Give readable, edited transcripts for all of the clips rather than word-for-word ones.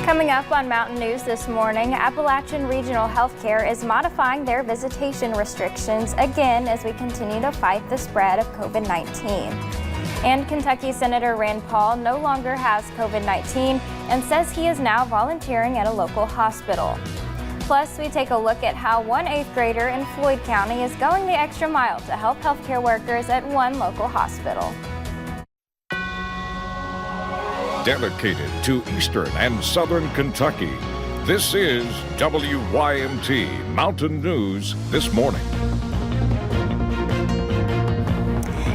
Coming up on Mountain News this morning, Appalachian Regional Healthcare is modifying their visitation restrictions again as we continue to fight the spread of COVID-19. And Kentucky Senator Rand Paul no longer has COVID-19 and says he is now volunteering at a local hospital. Plus, we take a look at how one 8th grader in Floyd County is going the extra mile to help healthcare workers at one local hospital. Dedicated to Eastern and Southern Kentucky, this is WYMT Mountain News This Morning.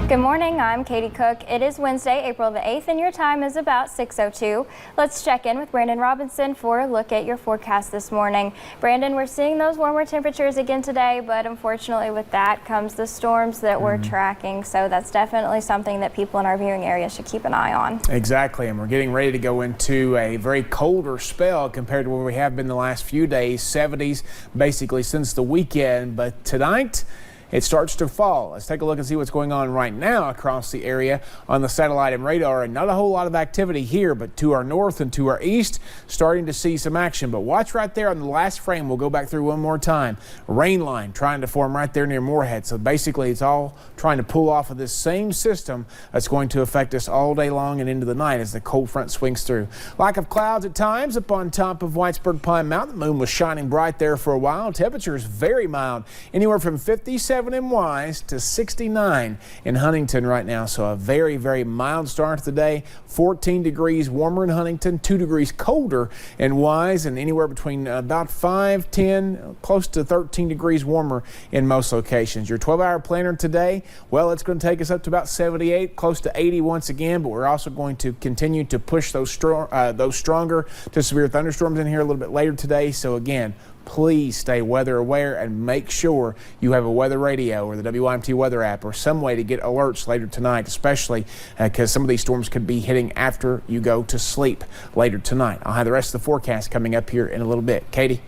Good morning, I'm Katie Cook. It is Wednesday, April the 8th, and your time is about 6:02. Let's check in with Brandon Robinson for a look at your forecast this morning. Brandon, we're seeing those warmer temperatures again today, but unfortunately with that comes the storms that we're tracking, so that's definitely something that people in our viewing area should keep an eye on. Exactly, and we're getting ready to go into a very colder spell compared to where we have been the last few days, 70s basically since the weekend, but tonight it starts to fall. Let's take a look and see what's going on right now across the area on the satellite and radar. And not a whole lot of activity here, but to our north and to our east, starting to see some action. But watch right there on the last frame. We'll go back through one more time. Rain line trying to form right there near Moorhead. So basically it's all trying to pull off of this same system that's going to affect us all day long and into the night as the cold front swings through. Lack of clouds at times up on top of Whitesburg Pine Mountain. The moon was shining bright there for a while. Temperatures very mild, anywhere from 57 in Wise to 69 in Huntington right now. So a very, very mild start to the day. 14 degrees warmer in Huntington, 2 degrees colder in Wise, and anywhere between about 5, 10, close to 13 degrees warmer in most locations. Your 12-hour planner today, well, it's going to take us up to about 78, close to 80 once again, but we're also going to continue to push those stronger to severe thunderstorms in here a little bit later today. So again, please stay weather aware and make sure you have a weather radio or the WYMT weather app or some way to get alerts later tonight, especially because some of these storms could be hitting after you go to sleep later tonight. I'll have the rest of the forecast coming up here in a little bit. Katie?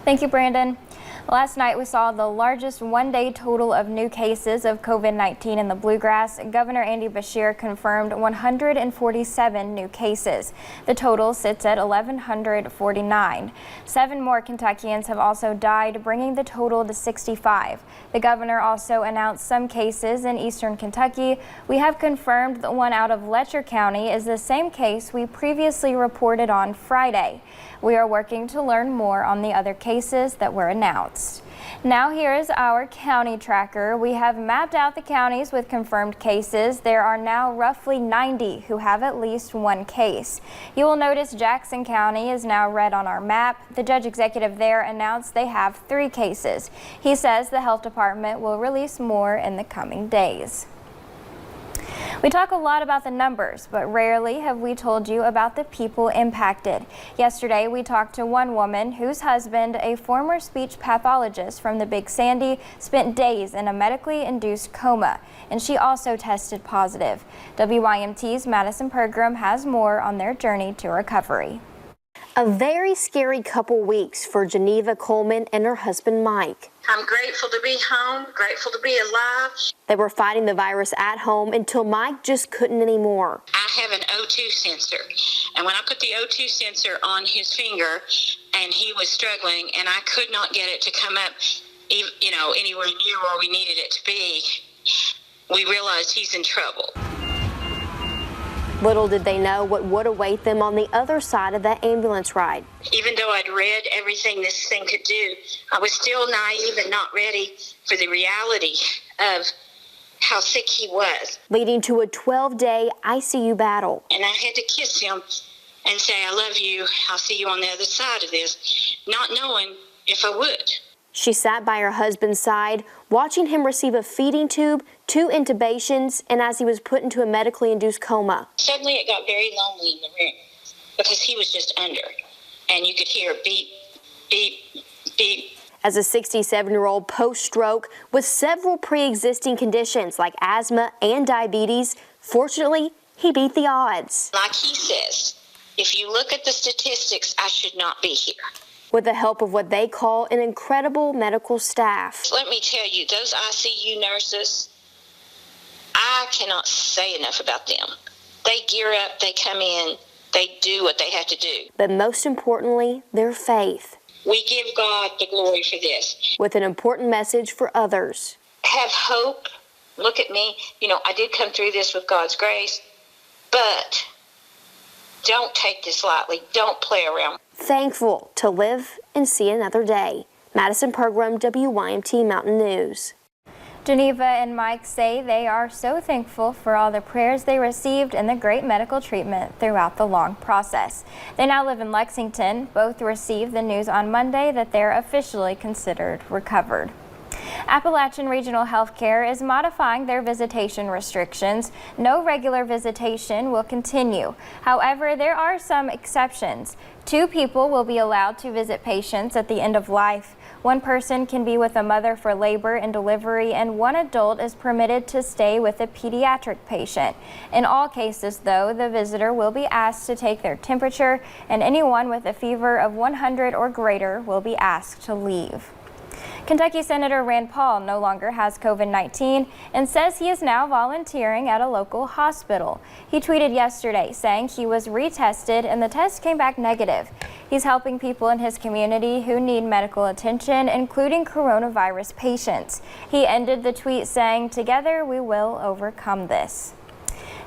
Thank you, Brandon. Last night we saw the largest one-day total of new cases of COVID-19 in the Bluegrass. Governor Andy Beshear confirmed 147 new cases. The total sits at 1,149. 7 more Kentuckians have also died, bringing the total to 65. The governor also announced some cases in eastern Kentucky. We have confirmed that one out of Letcher County is the same case we previously reported on Friday. We are working to learn more on the other cases that were announced. Now here is our county tracker. We have mapped out the counties with confirmed cases. There are now roughly 90 who have at least one case. You will notice Jackson County is now red on our map. The judge executive there announced they have 3 cases. He says the health department will release more in the coming days. We talk a lot about the numbers, but rarely have we told you about the people impacted. Yesterday, we talked to one woman whose husband, a former speech pathologist from the Big Sandy, spent days in a medically induced coma, and she also tested positive. WYMT's Madison Pergram has more on their journey to recovery. A very scary couple weeks for Geneva Coleman and her husband Mike. I'm grateful to be home, grateful to be alive. They were fighting the virus at home until Mike just couldn't anymore. I have an O2 sensor, and when I put the O2 sensor on his finger, and he was struggling, and I could not get it to come up, anywhere near where we needed it to be, we realized he's in trouble. Little did they know what would await them on the other side of that ambulance ride. Even though I'd read everything this thing could do, I was still naive and not ready for the reality of how sick he was. Leading to a 12-day ICU battle. And I had to kiss him and say, I love you, I'll see you on the other side of this, not knowing if I would. She sat by her husband's side, watching him receive a feeding tube, 2 intubations, and as he was put into a medically induced coma. Suddenly it got very lonely in the room because he was just under, and you could hear beep, beep, beep. As a 67-year-old post-stroke with several pre-existing conditions like asthma and diabetes, fortunately, he beat the odds. Like he says, if you look at the statistics, I should not be here. With the help of what they call an incredible medical staff. Let me tell you, those ICU nurses, I cannot say enough about them. They gear up, they come in, They do what they have to do. But most importantly, their faith. We give God the glory for this. With an important message for others. Have hope. Look at me. I did come through this with God's grace, but don't take this lightly. Don't play around. Thankful to live and see another day. Madison Pergram, WYMT Mountain News. Geneva and Mike say they are so thankful for all the prayers they received and the great medical treatment throughout the long process. They now live in Lexington. Both received the news on Monday that they're officially considered recovered. Appalachian Regional Healthcare is modifying their visitation restrictions. No regular visitation will continue. However, there are some exceptions. 2 people will be allowed to visit patients at the end of life. 1 person can be with a mother for labor and delivery, and 1 adult is permitted to stay with a pediatric patient. In all cases, though, the visitor will be asked to take their temperature, and anyone with a fever of 100 or greater will be asked to leave. Kentucky Senator Rand Paul no longer has COVID-19 and says he is now volunteering at a local hospital. He tweeted yesterday saying he was retested and the test came back negative. He's helping people in his community who need medical attention, including coronavirus patients. He ended the tweet saying, "Together we will overcome this."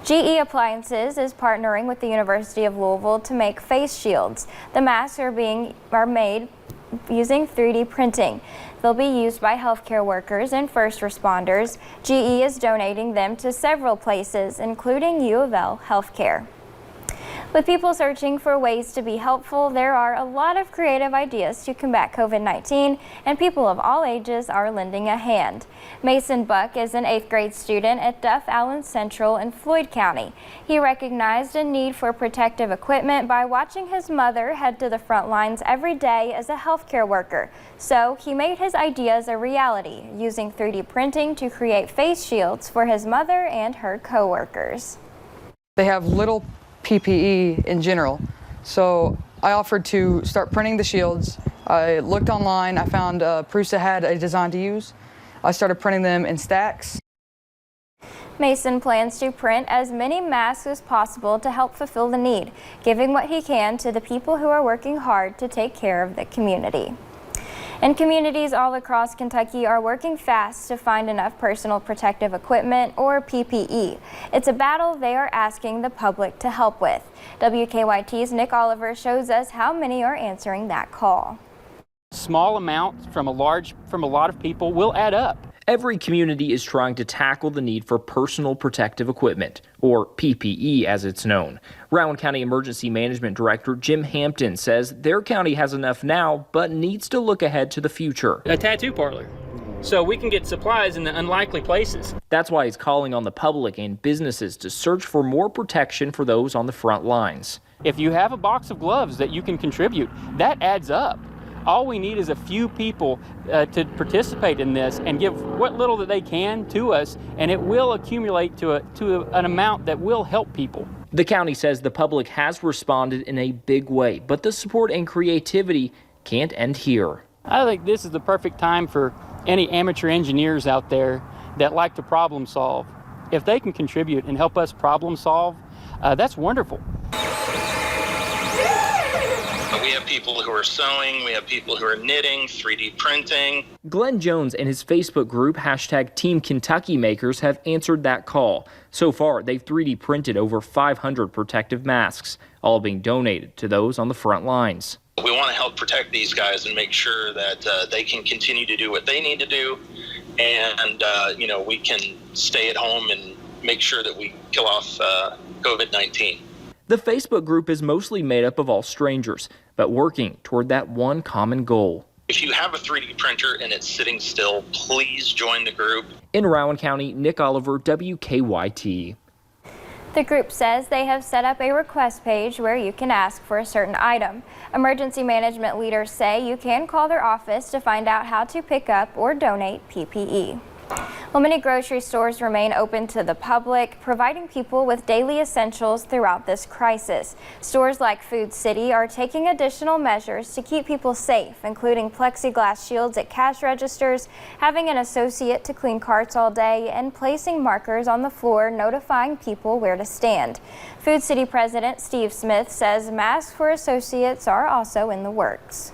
GE Appliances is partnering with the University of Louisville to make face shields. The masks are made using 3D printing. They'll be used by healthcare workers and first responders. GE is donating them to several places, including U of L Healthcare. With people searching for ways to be helpful, there are a lot of creative ideas to combat COVID-19, and people of all ages are lending a hand. Mason Buck is an 8th grade student at Duff Allen Central in Floyd County. He recognized a need for protective equipment by watching his mother head to the front lines every day as a healthcare worker. So he made his ideas a reality, using 3D printing to create face shields for his mother and her co-workers. They have little PPE in general, so I offered to start printing the shields. I looked online, I found Prusa had a design to use. I started printing them in stacks. Mason plans to print as many masks as possible to help fulfill the need, giving what he can to the people who are working hard to take care of the community. And communities all across Kentucky are working fast to find enough personal protective equipment, or PPE. It's a battle they are asking the public to help with. WKYT's Nick Oliver shows us how many are answering that call. Small amounts from a lot of people will add up. Every community is trying to tackle the need for personal protective equipment, or PPE as it's known. Rowan County Emergency Management Director Jim Hampton says their county has enough now, but needs to look ahead to the future. A tattoo parlor, so we can get supplies in the unlikely places. That's why he's calling on the public and businesses to search for more protection for those on the front lines. If you have a box of gloves that you can contribute, that adds up. All we need is a few people to participate in this and give what little that they can to us, and it will accumulate to an amount that will help people. The county says the public has responded in a big way, but the support and creativity can't end here. I think this is the perfect time for any amateur engineers out there that like to problem solve. If they can contribute and help us problem solve, that's wonderful. We have people who are sewing, we have people who are knitting, 3D printing. Glenn Jones and his Facebook group, #TeamKentuckyMakers, have answered that call. So far, they've 3D printed over 500 protective masks, all being donated to those on the front lines. We want to help protect these guys and make sure that they can continue to do what they need to do, and we can stay at home and make sure that we kill off COVID-19. The Facebook group is mostly made up of all strangers, but working toward that one common goal. If you have a 3D printer and it's sitting still, please join the group. In Rowan County, Nick Oliver, WKYT. The group says they have set up a request page where you can ask for a certain item. Emergency management leaders say you can call their office to find out how to pick up or donate PPE. Well, many grocery stores remain open to the public, providing people with daily essentials throughout this crisis. Stores like Food City are taking additional measures to keep people safe, including plexiglass shields at cash registers, having an associate to clean carts all day, and placing markers on the floor notifying people where to stand. Food City President Steve Smith says masks for associates are also in the works.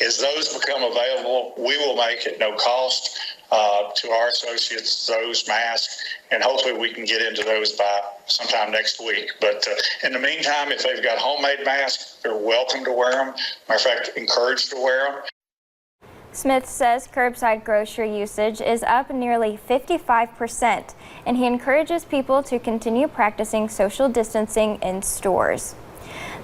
As those become available, we will make at no cost to our associates those masks, and hopefully we can get into those by sometime next week. But in the meantime, if they've got homemade masks, they're welcome to wear them. Matter of fact, encouraged to wear them. Smith says curbside grocery usage is up nearly 55%, and he encourages people to continue practicing social distancing in stores.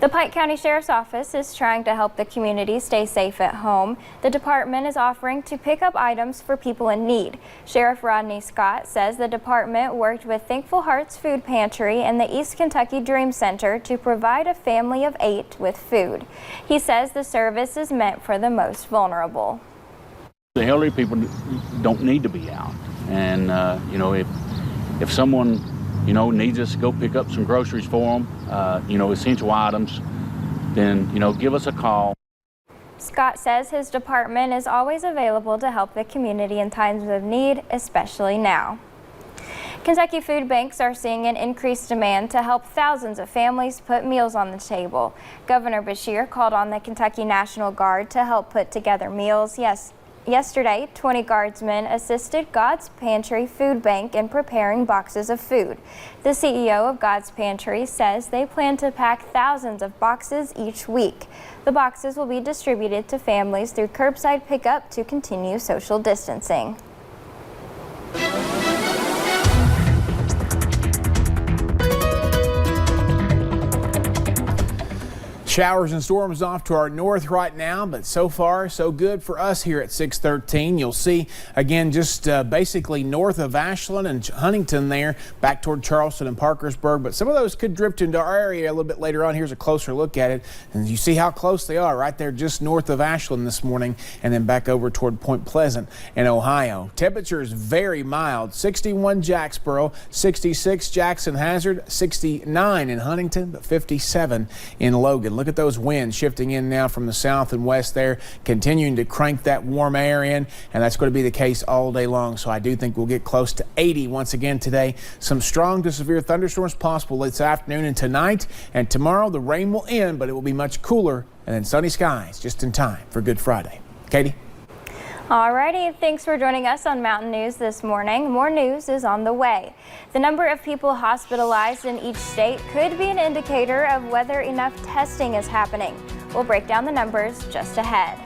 The Pike County Sheriff's Office is trying to help the community stay safe at home. The department is offering to pick up items for people in need. Sheriff Rodney Scott says the department worked with Thankful Hearts Food Pantry and the East Kentucky Dream Center to provide a family of 8 with food. He says the service is meant for the most vulnerable. The elderly people don't need to be out, and if someone needs us to go pick up some groceries for them, essential items, then, give us a call. Scott says his department is always available to help the community in times of need, especially now. Kentucky food banks are seeing an increased demand to help thousands of families put meals on the table. Governor Beshear called on the Kentucky National Guard to help put together meals. Yesterday, 20 guardsmen assisted God's Pantry Food Bank in preparing boxes of food. The CEO of God's Pantry says they plan to pack thousands of boxes each week. The boxes will be distributed to families through curbside pickup to continue social distancing. Showers and storms off to our north right now, but so far so good for us here at 613. You'll see again just basically north of Ashland and Huntington there, back toward Charleston and Parkersburg, but some of those could drift into our area a little bit later on. Here's a closer look at it, and you see how close they are right there just north of Ashland this morning, and then back over toward Point Pleasant in Ohio. Temperature is very mild. 61 Jacksboro, 66 Jackson Hazard, 69 in Huntington, but 57 in Logan. Look at those winds shifting in now from the south and west there, continuing to crank that warm air in, and that's going to be the case all day long. So I do think we'll get close to 80 once again today. Some strong to severe thunderstorms possible this afternoon and tonight, and tomorrow the rain will end, but it will be much cooler, and then sunny skies just in time for Good Friday. Katie? Alrighty, thanks for joining us on Mountain News this morning. More news is on the way. The number of people hospitalized in each state could be an indicator of whether enough testing is happening. We'll break down the numbers just ahead.